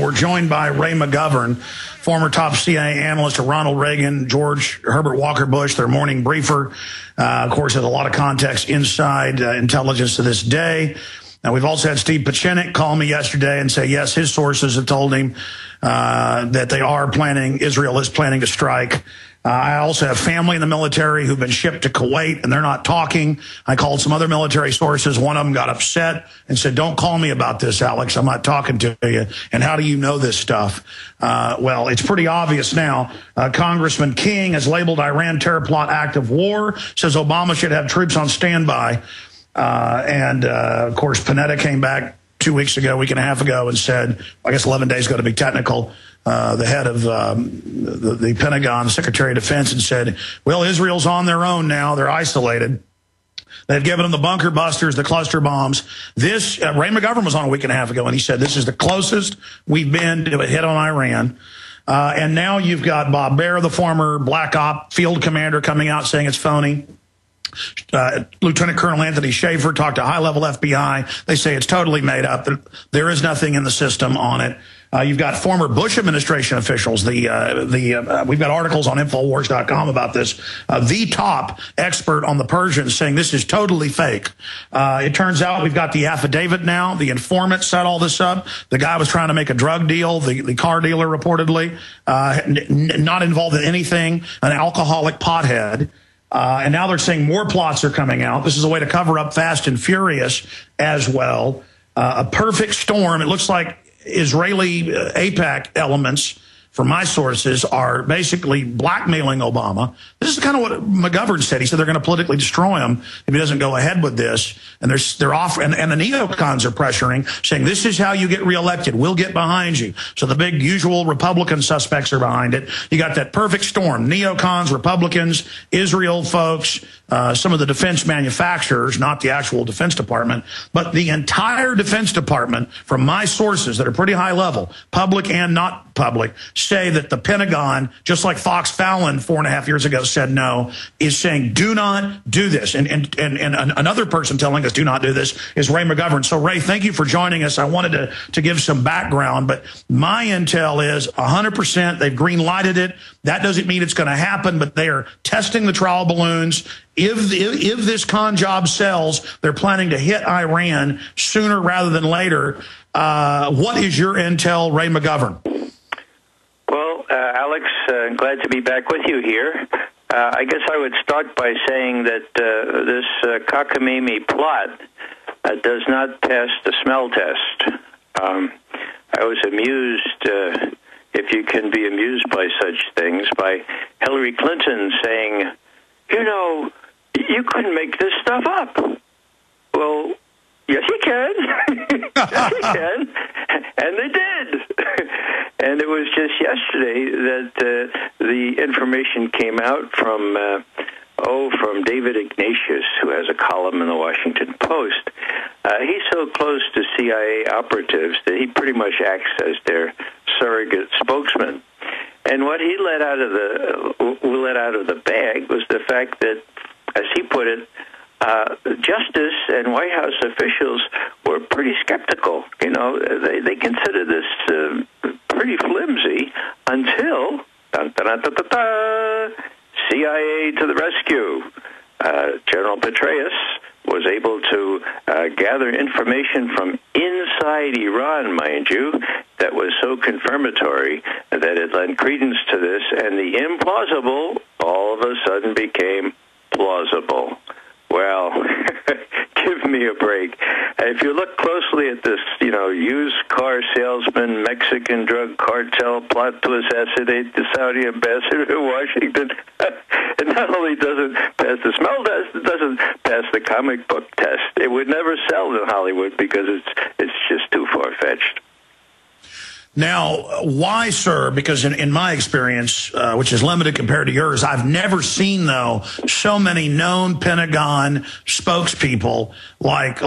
We're joined by Ray McGovern, former top CIA analyst of Ronald Reagan, George Herbert Walker Bush, their morning briefer. Of course, has a lot of context inside intelligence to this day. Now, we've also had Steve Pachinik call me yesterday and say, yes, his sources have told him that they are planning, Israel is planning to strike. I also have family in the military who've been shipped to Kuwait, and they're not talking. I called some other military sources. One of them got upset and said, don't call me about this, Alex. I'm not talking to you. And how do you know this stuff? Well, it's pretty obvious now. Congressman King has labeled Iran terror plot act of war, says Obama should have troops on standby. Of course, Panetta came back 2 weeks ago, week and a half ago, and said, I guess 11 days ago to be technical, the head of the Pentagon, Secretary of Defense, and said, well, Israel's on their own now. They're isolated. They've given them the bunker busters, the cluster bombs. This, Ray McGovern was on a week and a half ago, and he said this is the closest we've been to a hit on Iran. And now you've got Bob Baer, the former Black Op field commander, coming out saying it's phony. Lieutenant Colonel Anthony Schaefer talked to high-level FBI. They say it's totally made up. There is nothing in the system on it. You've got former Bush administration officials. We've got articles on Infowars.com about this. The top expert on the Persians saying this is totally fake. It turns out we've got the affidavit now. The informant set all this up. The guy was trying to make a drug deal. The car dealer reportedly not involved in anything. An alcoholic pothead. And now they're saying more plots are coming out. This is a way to cover up Fast and Furious as well. A perfect storm. It looks like Israeli AIPAC elements, from my sources, are basically blackmailing Obama. This is kind of what McGovern said. He said they're going to politically destroy him if he doesn't go ahead with this. And they're offering, and the neocons are pressuring, saying this is how you get reelected. We'll get behind you. So the big usual Republican suspects are behind it. You got that perfect storm: neocons, Republicans, Israel folks, some of the defense manufacturers, not the actual Defense Department, but the entire Defense Department, from my sources that are pretty high level, public and not public, say that the Pentagon, just like Fox Fallon 4.5 years ago said no, is saying do not do this. And another person telling us do not do this is Ray McGovern. So Ray, thank you for joining us. I wanted to give some background, but my intel is 100% they've green lighted it. That doesn't mean it's going to happen, but they are testing the trial balloons. If this con job sells, they're planning to hit Iran sooner rather than later. What is your intel, Ray McGovern? Well, Alex, glad to be back with you here. I guess I would start by saying that this cockamamie plot does not pass the smell test. I was amused, if you can be amused by such things, by Hillary Clinton saying, you know, you couldn't make this stuff up. Well, yes, you can. Yes, you can. And they did. And it was just yesterday that the information came out from David Ignatius, who has a column in the Washington Post. He's so close to CIA operatives that he pretty much acts as their surrogate spokesman. And what he let out of the bag was the fact that, as he put it, Justice and White House officials were pretty skeptical. You know, they considered this pretty flimsy until CIA to the rescue. General Petraeus was able to gather information from inside Iran, mind you, that was so confirmatory that it lent credence to this, and the implausible all of a sudden became plausible. Well, give me a break. If you look closely at this, used car salesman, Mexican drug cartel plot to assassinate the Saudi ambassador to Washington, it not only doesn't pass the smell test, it doesn't pass the comic book test. It would never sell in Hollywood because it's just too far-fetched. Now, why, sir? Because in my experience, which is limited compared to yours, I've never seen, though, so many known Pentagon spokespeople like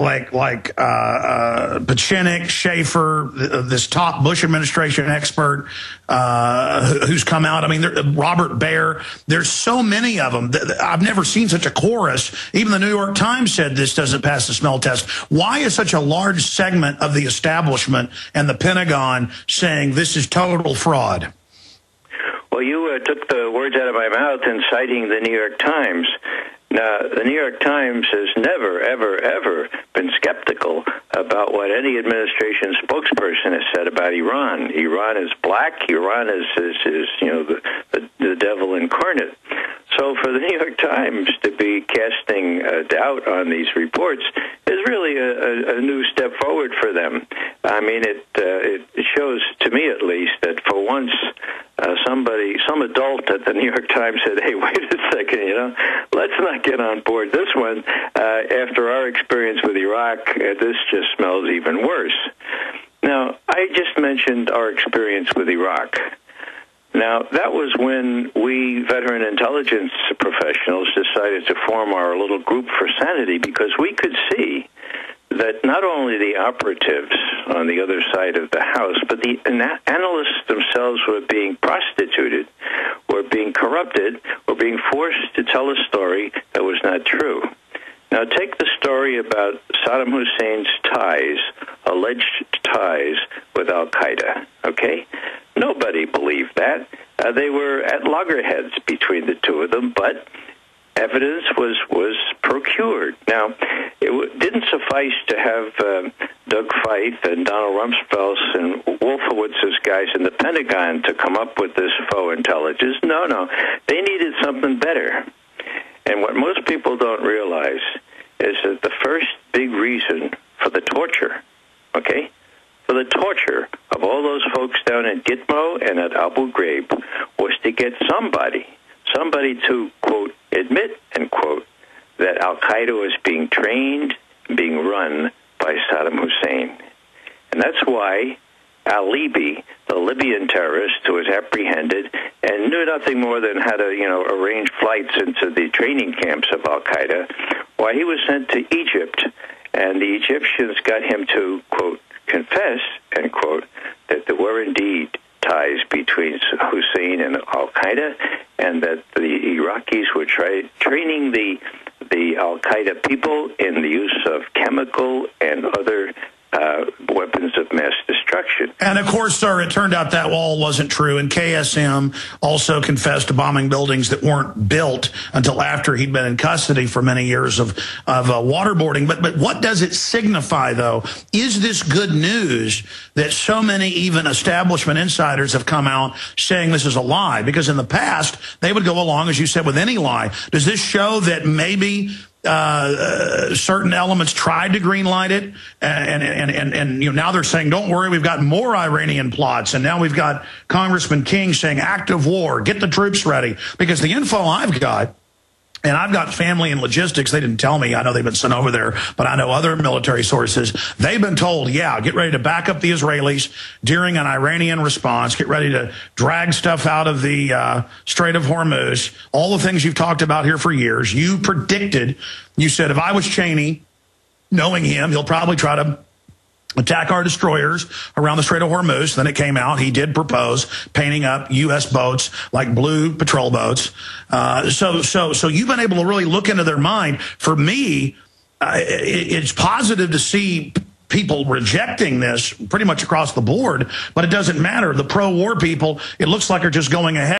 Pachinik, Schaefer, this top Bush administration expert who's come out. I mean, Robert Baer. There's so many of them. I've never seen such a chorus. Even the New York Times said this doesn't pass the smell test. Why is such a large segment of the establishment and the Pentagon saying this is total fraud. Well, you took the words out of my mouth in citing the New York Times. Now, the New York Times has never, ever, ever been skeptical about what any administration spokesperson has said about Iran. Iran is black. Iran is the devil incarnate. So for the New York Times to be casting doubt on these reports is really a new step forward for them. I mean, it shows, to me at least, that for once some adult at the New York Times said, hey, wait a second, let's not get on board this one. After our experience with Iraq, this just smells even worse. Now, I just mentioned our experience with Iraq. Now, that was when we veteran intelligence professionals decided to form our little group for sanity, because we could see that not only the operatives on the other side of the house, but the analysts themselves were being prostituted, were being corrupted, were being forced to tell a story that was not true. Now, take the story about Saddam Hussein's alleged ties with Al-Qaeda, okay? Nobody believed that. They were at loggerheads between the two of them, but evidence was procured. Now, it didn't suffice to have Doug Feith and Donald Rumsfeld and Wolfowitz's guys in the Pentagon to come up with this faux intelligence. No. They needed something better. And what most people don't realize is that the first big reason for the torture, okay, for the torture of all those folks down in Gitmo and at Abu Ghraib was to get somebody to, quote, admit, end quote, that Al-Qaeda was being trained, being run by Saddam Hussein. And that's why al-Libi, the Libyan terrorist who was apprehended and knew nothing more than how to, arrange flights into the training camps of Al-Qaeda, why he was sent to Egypt, and the Egyptians got him to, quote, confess, end quote, that there were indeed ties between Hussein and Al-Qaeda, and that the Iraqis were training the Al-Qaeda people in the use of chemical and other weapons of mass destruction. And of course, sir, it turned out that all wasn't true. And KSM also confessed to bombing buildings that weren't built until after he'd been in custody for many years of waterboarding. But what does it signify, though? Is this good news that so many even establishment insiders have come out saying this is a lie? Because in the past, they would go along, as you said, with any lie. Does this show that maybe certain elements tried to greenlight it, and now they're saying, don't worry, we've got more Iranian plots, and now we've got Congressman King saying active war, get the troops ready? Because the info I've got, and I've got family and logistics, they didn't tell me, I know they've been sent over there, but I know other military sources, they've been told, yeah, get ready to back up the Israelis during an Iranian response, get ready to drag stuff out of the Strait of Hormuz, all the things you've talked about here for years. You predicted, you said, if I was Cheney, knowing him, he'll probably try to attack our destroyers around the Strait of Hormuz. Then it came out, he did propose painting up U.S. boats like blue patrol boats. So you've been able to really look into their mind. For me, it's positive to see people rejecting this pretty much across the board, but it doesn't matter. The pro-war people, it looks like, are just going ahead.